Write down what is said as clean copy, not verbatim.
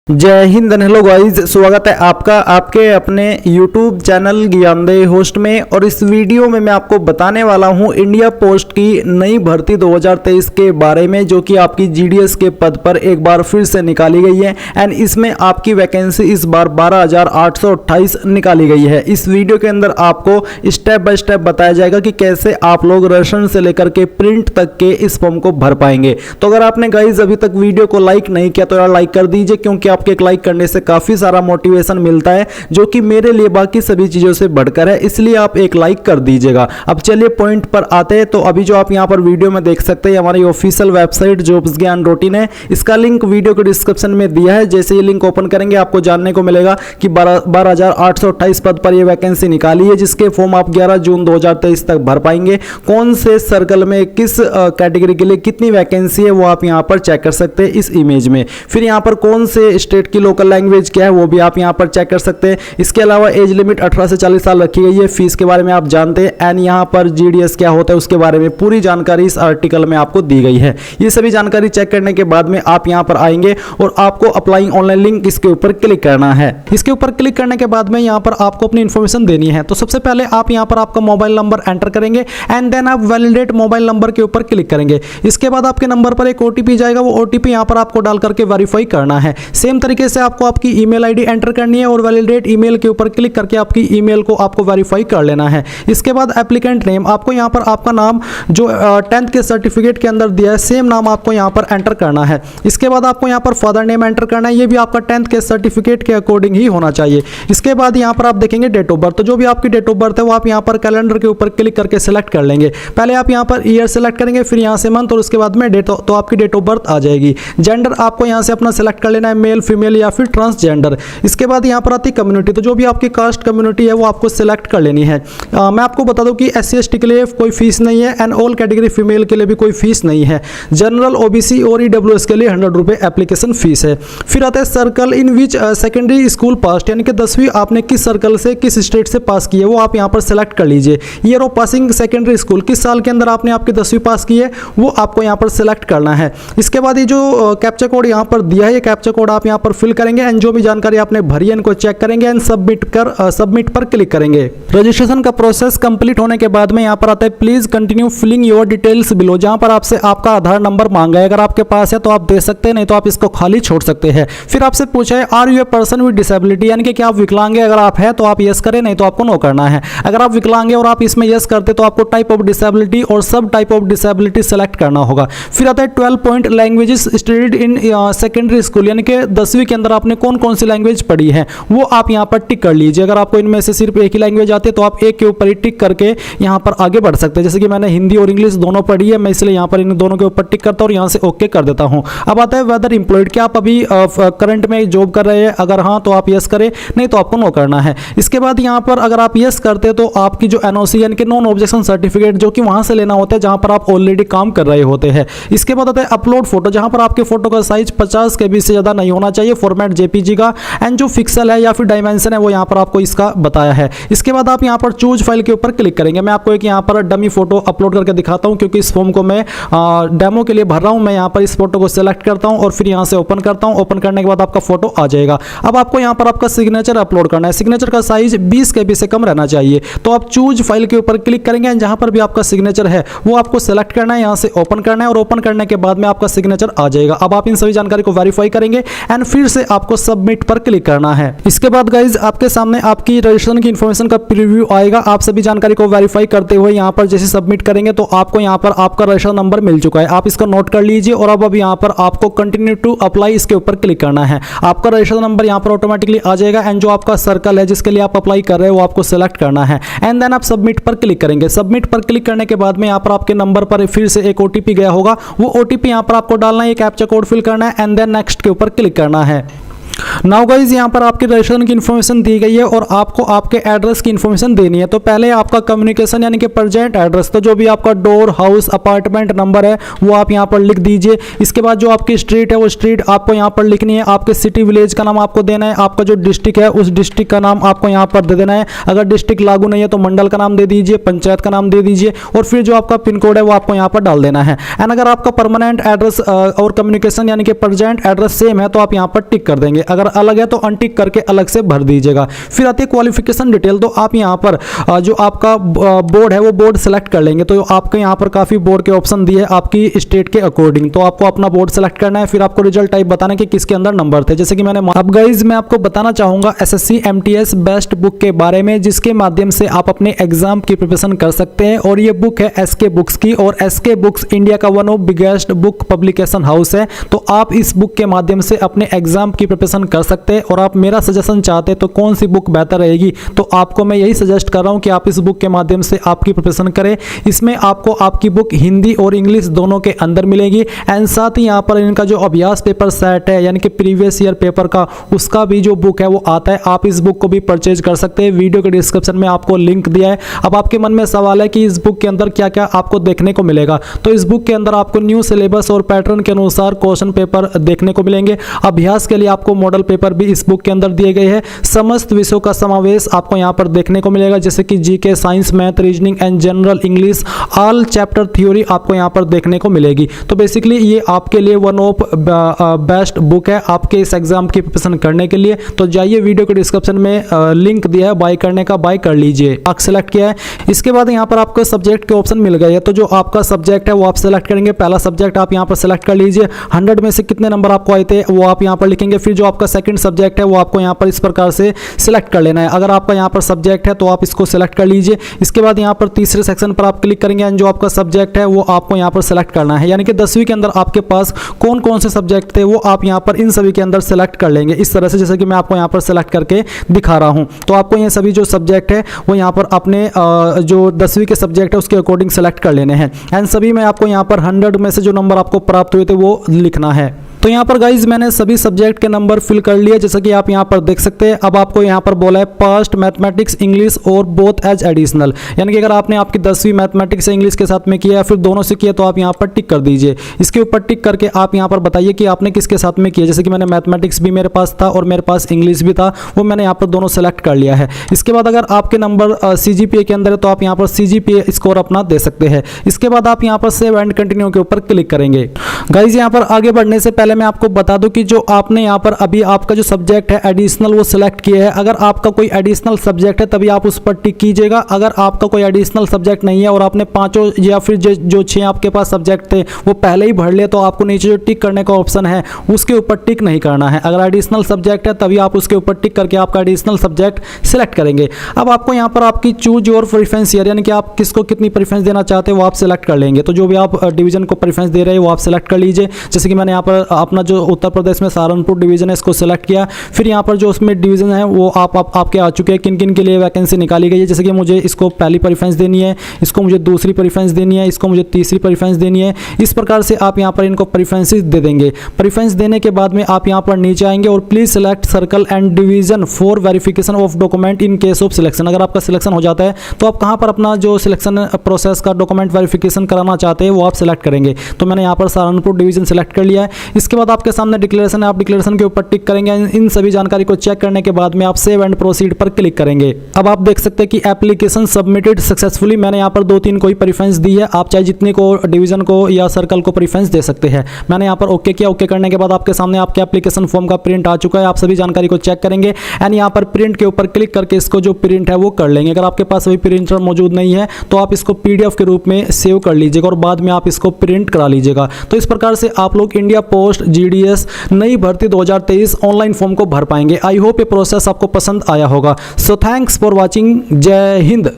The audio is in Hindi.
जय हिंद एंड हेलो गाइस, स्वागत है आपका आपके अपने YouTube चैनल ज्ञानदेह होस्ट में। और इस वीडियो में मैं आपको बताने वाला हूं इंडिया पोस्ट की नई भर्ती 2023 के बारे में, जो कि आपकी GDS के पद पर एक बार फिर से निकाली गई है। एंड इसमें आपकी वैकेंसी इस बार 12,828 निकाली गई है। इस वीडियो के अंदर आपको स्टेप बाय स्टेप बताया जाएगा कि कैसे आप लोग रसम से लेकर के प्रिंट तक के इस फॉर्म को भर पाएंगे। तो अगर आपने गाइज अभी तक वीडियो को लाइक नहीं किया तो यार लाइक कर दीजिए, क्योंकि आपके एक लाइक करने से काफी सारा मोटिवेशन मिलता है, जो कि मेरे लिए बाकी सभी चीजों से बढ़कर है, इसलिए आप एक लाइक कर दीजिएगा। अब चलिए पॉइंट पर आते हैं। तो अभी जो आप यहां पर वीडियो में देख सकते हैं, हमारी ऑफिशियल वेबसाइट जॉब्सज्ञान.in है। इसका लिंक वीडियो के डिस्क्रिप्शन में दिया है। जैसे ये लिंक ओपन करेंगे आपको जानने को मिलेगा कि 12,828 पद पर यह वैकेंसी निकाली है, जिसके फॉर्म आप 11 जून 2023 तक भर पाएंगे। कौन से सर्कल में किस कैटेगरी के लिए कितनी वैकेंसी है वो आप यहां पर चेक कर सकते हैं इस इमेज में। फिर यहां पर कौन से स्टेट की लोकल लैंग्वेज क्या है वो भी आप यहां पर चेक कर सकते हैं। इसके अलावा एज लिमिट 18 से 40 साल रखी गई है। फीस के बारे में आप जानते हैं। एंड यहां पर GDS क्या होता है उसके बारे में पूरी जानकारी इस आर्टिकल में आपको दी गई है। ये सभी जानकारी चेक करने के बाद में आप यहां पर आएंगे और आपको अप्लाइंग ऑनलाइन लिंक इसके ऊपर क्लिक करना है। इसके ऊपर क्लिक करने के बाद में यहां पर आपको अपनी इंफॉर्मेशन देनी है। तो सबसे पहले आप यहां पर आपका मोबाइल नंबर एंटर करेंगे एंड देन आप वैलिडेट मोबाइल नंबर के ऊपर क्लिक करेंगे। इसके बाद आपके नंबर पर एक OTP जाएगा, वो OTP यहां पर आपको डाल करके वेरीफाई करना है। सेम तरीके से आपको आपकी ईमेल आईडी एंटर करनी है और वैलिडेट ईमेल के ऊपर क्लिक करके आपकी ईमेल को आपको वेरीफाई कर लेना है। इसके बाद एप्लीकेंट नेम, आपको यहां पर आपका नाम जो 10th के सर्टिफिकेट के अंदर दिया है सेम नाम आपको यहां पर एंटर करना है। इसके बाद आपको यहां पर फादर नेम एंटर करना है, ये भी आपका 10th के सर्टिफिकेट के अकॉर्डिंग ही होना चाहिए। इसके बाद यहां पर आप देखेंगे डेट ऑफ बर्थ, तो जो भी आपकी डेट ऑफ बर्थ है वो आप यहां पर कैलेंडर के ऊपर क्लिक करके सिलेक्ट कर लेंगे। पहले आप यहां पर ईयर सेलेक्ट करेंगे, फिर यहां से मंथ और उसके बाद में डेट, तो आपकी डेट ऑफ बर्थ आ जाएगी। जेंडर आपको यहां से अपना सिलेक्ट कर लेना है, मेल फीमेल या फिर ट्रांसजेंडर। इसके बाद यहां पर आती कम्युनिटी, तो जो भी आपकी कास्ट कम्युनिटी है वो आपको सिलेक्ट कर लेनी है। मैं आपको बता दूं कि SC/ST के लिए कोई फीस नहीं है एंड ऑल कैटेगरी फीमेल के लिए भी कोई फीस नहीं है। जनरल OBC और EWS के लिए 100 रुपए एप्लीकेशन फीस है। फिर आता है circle in which secondary school pass, यानी कि 10वीं आपने किस सर्कल से किस स्टेट से पास की है वो आप यहां पर सिलेक्ट कर लीजिए। Year of passing secondary school, किस साल के अंदर आपने आपकी 10वीं पास की है वो आपको यहां पर सिलेक्ट करना है। इसके बाद ये जो कैप्चा कोड यहां पर दिया है, ये कैप्चा कोड आप यहां पर फिल करेंगे एंड जो भी जानकारी आपने भरी है इनको चेक करेंगे एंड सबमिट पर क्लिक करेंगे। रजिस्ट्रेशन का प्रोसेस कंप्लीट होने के बाद में यहां पर आता है please continue filling your details below, जहां पर आपसे आपका आधार नंबर मांगा है। अगर आपके पास है तो आप दे सकते हैं, नहीं तो आप इसको खाली छोड़ सकते हैं। फिर आपसे पूछा है are you a person with disability, यानी कि क्या आप विकलांग हैं। अगर आप है तो आप यस करें, नहीं तो आपको नो करना है। अगर आप विकलांग हैं और आप इसमें यस करते तो आपको टाइप ऑफ डिसेबिलिटी और सब टाइप ऑफ डिसेबिलिटी सेलेक्ट करना होगा। फिर आता है 12 point languages studied in secondary school, यानी कि 10वीं के अंदर आपने कौन कौन सी लैंग्वेज पढ़ी है वो आप यहां पर टिक कर लीजिए। अगर आपको इनमें से सिर्फ एक ही लैंग्वेज आती है तो आप एक के ऊपर ही टिक करके यहां पर आगे बढ़ सकते हैं। जैसे कि मैंने हिंदी और इंग्लिश दोनों पढ़ी है, मैं इसलिए यहां पर इन दोनों के ऊपर टिक करता हूं और यहां से ओके कर देता हूं। अब आता है वेदर एम्प्लॉयड, क्या आप अभी करंट में जॉब कर रहे हैं। अगर हाँ तो आप यस करें, नहीं तो आपको नो करना है। इसके बाद यहां पर अगर आप यस करते तो आपकी जो NOC यानी कि नॉन ऑब्जेक्शन सर्टिफिकेट, जो कि वहां से लेना होता है जहां पर आप ऑलरेडी काम कर रहे होते हैं। इसके बाद आता है अपलोड फोटो, जहां पर आपके फोटो का साइज 50 KB से ज्यादा नहीं होना चाहिए, फॉर्मेट JPG का। एंड जो पिक्सल है या फिर डायमेंशन है वो यहां पर आपको इसका बताया है। इसके बाद आप यहां पर चूज फाइल के ऊपर क्लिक करेंगे। मैं आपको एक यहां पर डमी फोटो अपलोड करके दिखाता हूं, क्योंकि इस फॉर्म को मैं डेमो के लिए भर रहा हूं। मैं यहां पर इस फोटो को सिलेक्ट करता हूं और फिर यहां से ओपन करता हूं। ओपन करने के बाद आपका फोटो आ जाएगा। अब आपको यहां पर आपका सिग्नेचर अपलोड करना है। सिग्नेचर का साइज 20 KB से कम रहना चाहिए। तो आप चूज फाइल के ऊपर क्लिक करेंगे, जहां पर भी आपका सिग्नेचर है वो आपको सिलेक्ट करना है, यहां से ओपन करना है और ओपन करने के बाद में आपका सिग्नेचर आ जाएगा। अब आप इन सभी जानकारी को वेरीफाई करेंगे एंड फिर से आपको सबमिट पर क्लिक करना है। इसके बाद गाइज आपके सामने आपकी रजिस्ट्रेशन की इंफॉर्मेशन का प्रीव्यू आएगा। आप सभी जानकारी को वेरीफाई करते हुए यहां पर जैसे सबमिट करेंगे तो आपको यहां पर आपका रजिस्ट्रेशन नंबर मिल चुका है। आप इसको नोट कर लीजिए और अब यहां पर आपको कंटिन्यू टू अप्लाई इसके ऊपर क्लिक करना है। आपका रजिस्ट्रेशन नंबर यहां पर ऑटोमेटिकली आ जाएगा एंड जो आपका सर्कल है जिसके लिए आप अप्लाई कर रहे हैं वो आपको सिलेक्ट करना है एंड देन आप सबमिट पर क्लिक करेंगे। सबमिट पर क्लिक करने के बाद में यहां पर आपके नंबर पर फिर से एक OTP गया होगा, वो OTP यहां पर आपको डालना है, एक कैप्चा कोड फिल करना है एंड देन नेक्स्ट के ऊपर क्लिक करना है। नाउ गाइज यहाँ पर आपके रजिस्ट्रेशन की इन्फॉर्मेशन दी गई है और आपको आपके एड्रेस की इन्फॉर्मेशन देनी है। तो पहले आपका कम्युनिकेशन यानी कि प्रेजेंट एड्रेस, तो जो भी आपका डोर, हाउस, अपार्टमेंट नंबर है वो आप यहाँ पर लिख दीजिए। इसके बाद जो आपकी स्ट्रीट है वो स्ट्रीट आपको यहाँ पर लिखनी है। आपके सिटी विलेज का नाम आपको देना है। आपका जो डिस्ट्रिक्ट है उस डिस्ट्रिक्ट का नाम आपको यहाँ पर दे देना है। अगर डिस्ट्रिक्ट लागू नहीं है तो मंडल का नाम दे दीजिए, पंचायत का नाम दे दीजिए और फिर जो आपका पिन कोड है वो आपको यहाँ पर डाल देना है। एंड अगर आपका परमानेंट एड्रेस और कम्युनिकेशन यानी कि प्रेजेंट एड्रेस सेम है तो आप यहाँ पर टिक कर देंगे। अगर अलग है तो अनटिक करके अलग से भर दीजिएगा। फिर आती है क्वालिफिकेशन डिटेल। तो आप यहाँ पर जो आपका बोर्ड है वो बोर्ड सेलेक्ट कर लेंगे। तो आपके यहाँ पर काफ़ी बोर्ड के ऑप्शन दिए आपकी स्टेट के अकॉर्डिंग, तो आपको अपना बोर्ड सेलेक्ट करना है। फिर आपको रिजल्ट टाइप बताना कि किसके अंदर नंबर थे। जैसे कि मैंने अब गाइज मैं आपको बताना चाहूँगा SSC MTS बेस्ट बुक के बारे में, जिसके माध्यम से आप अपने एग्जाम की प्रिपरेशन कर सकते हैं। और ये बुक है SK बुक्स की, और SK बुक्स इंडिया का one of biggest book publication house है। तो आप इस बुक के माध्यम से अपने एग्जाम की प्रिपरेशन कर सकते हैं। और आप मेरा सजेशन चाहते हैं तो कौन सी बुक बेहतर रहेगी, तो आपको मैं यही सजेस्ट कर रहा हूं कि आप इस बुक के माध्यम से आपकी प्रिपरेशन करें। इसमें आपको आपकी बुक हिंदी और इंग्लिश दोनों के अंदर मिलेगी। एंड साथ ही यहाँ पर इनका जो अभ्यास पेपर सेट है, यानी कि प्रीवियस ईयर पेपर का, उसका भी जो बुक है वो आता है। आप इस बुक को भी परचेज कर सकते हैं। वीडियो के डिस्क्रिप्शन में आपको लिंक दिया है। अब आपके मन में सवाल है कि इस बुक के अंदर क्या क्या आपको देखने को मिलेगा, तो इस बुक के अंदर आपको न्यू सिलेबस और पैटर्न के अनुसार क्वेश्चन पेपर देखने को मिलेंगे। अभ्यास के लिए आपको मॉडल पेपर भी इस बुक के अंदर दिए गए हैं। समस्त विषयों का समावेश आपको यहाँ पर देखने को मिलेगा, जैसे कि GK, science, math, reasoning and general English, all chapter theory आपको यहाँ पर देखने को मिलेगी। तो बेसिकली ये आपके लिए वन ऑफ बेस्ट बुक है आपके इस एग्जाम की प्रिपरेशन करने के लिए। तो जाइए, वीडियो के डिस्क्रिप्शन में लिंक दिया है बाय करने का, बाय कर लीजिए। आप सेलेक्ट किया है। इसके बाद यहाँ पर आपको सब्जेक्ट के ऑप्शन मिल गए हैं। तो जो आपका सब्जेक्ट है वो आप सेलेक्ट करेंगे। पहला सब्जेक्ट आप यहाँ पर सेलेक्ट कर लीजिए। 100 में से कितने नंबर आपको आए थे वो आप यहाँ पर लिखेंगे। फिर जो आपका सेकंड सब्जेक्ट है वो आपको यहाँ पर इस प्रकार से सिलेक्ट कर लेना है। अगर आपका यहाँ पर सब्जेक्ट है तो आप इसको सिलेक्ट कर लीजिए। इसके बाद यहाँ पर तीसरे सेक्शन पर आप क्लिक करेंगे एंड जो आपका सब्जेक्ट है वो आपको यहाँ पर सिलेक्ट करना है। यानी कि 10वीं के अंदर आपके पास कौन कौन से सब्जेक्ट थे वो आप यहाँ पर इन सभी के अंदर सेलेक्ट कर लेंगे, इस तरह से, जैसे कि मैं आपको यहाँ पर सेलेक्ट करके दिखा रहा हूँ। तो आपको ये सभी जो सब्जेक्ट है वो यहाँ पर अपने जो 10वीं के सब्जेक्ट है उसके अकॉर्डिंग सेलेक्ट कर लेने हैं। एंड सभी में आपको यहाँ पर 100 में से जो नंबर आपको प्राप्त हुए थे वो लिखना है। तो यहाँ पर गाइज मैंने सभी सब्जेक्ट के नंबर फिल कर लिए, जैसा कि आप यहाँ पर देख सकते हैं। अब आपको यहाँ पर बोला है पास्ट, मैथमेटिक्स, इंग्लिश और बोथ एज एडिशनल, यानी कि अगर आपने आपकी 10वीं मैथमेटिक्स या इंग्लिश के साथ में किया या फिर दोनों से किया तो आप यहाँ पर टिक कर दीजिए। इसके ऊपर टिक करके आप यहाँ पर बताइए कि आपने किसके साथ में किया। जैसे कि मैंने मैथमेटिक्स भी मेरे पास था और मेरे पास इंग्लिश भी था, वो मैंने यहाँ पर दोनों सेलेक्ट कर लिया है। इसके बाद अगर आपके नंबर CGPA के अंदर है तो आप यहाँ पर CGPA स्कोर अपना दे सकते हैं। इसके बाद आप यहाँ पर सेव एंड कंटिन्यू के ऊपर क्लिक करेंगे। गाइज यहाँ पर आगे बढ़ने से पहले मैं आपको बता दूं कि जो आपने यहाँ पर अभी आपका जो सब्जेक्ट है एडिशनल वो सिलेक्ट किया है। अगर आपका कोई एडिशनल सब्जेक्ट है तभी आप उस पर टिक कीजिएगा। अगर आपका कोई एडिशनल सब्जेक्ट नहीं है और आपने पांचों या फिर जो 6 आपके पास सब्जेक्ट थे वो पहले ही भर लिए, तो आपको नीचे जो टिक करने का ऑप्शन है उसके ऊपर टिक नहीं करना है। अगर एडिशनल सब्जेक्ट है तभी आप उसके ऊपर टिक करके आपका एडिशनल सब्जेक्ट सिलेक्ट करेंगे। अब आपको यहाँ पर आपकी चूज योर प्रेफरेंस ईयर, यानी कि आप किसको कितनी प्रेफरेंस देना चाहते हैं वो आप सिलेक्ट कर लेंगे। तो जो भी आप डिवीजन को प्रेफरेंस दे रहे हैं वो आप सिलेक्ट कर लीजिए। जैसे कि मैंने यहाँ पर अपना जो उत्तर प्रदेश में सहारनपुर डिवीजन है इसको सिलेक्ट किया। फिर यहाँ पर जो उसमें डिवीजन है वो आपके आ चुके हैं किन किन के लिए वैकेंसी निकाली गई है। जैसे कि मुझे इसको पहली प्रेफरेंस देनी है, इसको मुझे दूसरी प्रेफरेंस देनी है, इसको मुझे तीसरी प्रेफरेंस देनी है। इस प्रकार से आप यहाँ पर इनको प्रेफरेंसेस दे देंगे। प्रेफरेंस देने के बाद में आप यहाँ पर नीचे आएंगे और please select circle and division for verification of document in case of selection. अगर आपका सिलेक्शन हो जाता है तो आप कहाँ पर अपना जो सिलेक्शन प्रोसेस का डॉक्यूमेंट वेरिफिकेशन कराना चाहते हैं वो आप सिलेक्ट करेंगे। तो मैंने यहाँ पर सहारनपुर डिवीजन सिलेक्ट कर लिया है। इसके बाद आपके सामने डिक्लेरेशन है, आप डिक्लेरेशन के ऊपर टिक करेंगे। इन सभी जानकारी को चेक करने के बाद में आप सेव एंड प्रोसीड पर क्लिक करेंगे। अब आप देख सकते हैं कि एप्लीकेशन सबमिटेड सक्सेसफुली। मैंने यहाँ पर 2-3 कोई प्रेफरेंस दी है, आप चाहे जितनी को डिवीजन को या सर्कल को प्रेफरेंस दे सकते हैं। मैंने यहाँ पर ओके किया। ओके करने के बाद आपके सामने आपके एप्लीकेशन फॉर्म का प्रिंट आ चुका है। आप सभी जानकारी को चेक करेंगे एंड यहाँ पर प्रिंट के ऊपर क्लिक करके इसको जो प्रिंट है वो कर लेंगे। अगर आपके पास वही प्रिंटर मौजूद नहीं है तो आप इसको PDF के रूप में सेव कर लीजिएगा और बाद में आप इसको प्रिंट करा लीजिएगा। तो इस प्रकार से आप लोग इंडिया पोस्ट GDS नई भर्ती 2023 ऑनलाइन फॉर्म को भर पाएंगे। आई होप ये प्रोसेस आपको पसंद आया होगा। So thanks for watching. जय हिंद।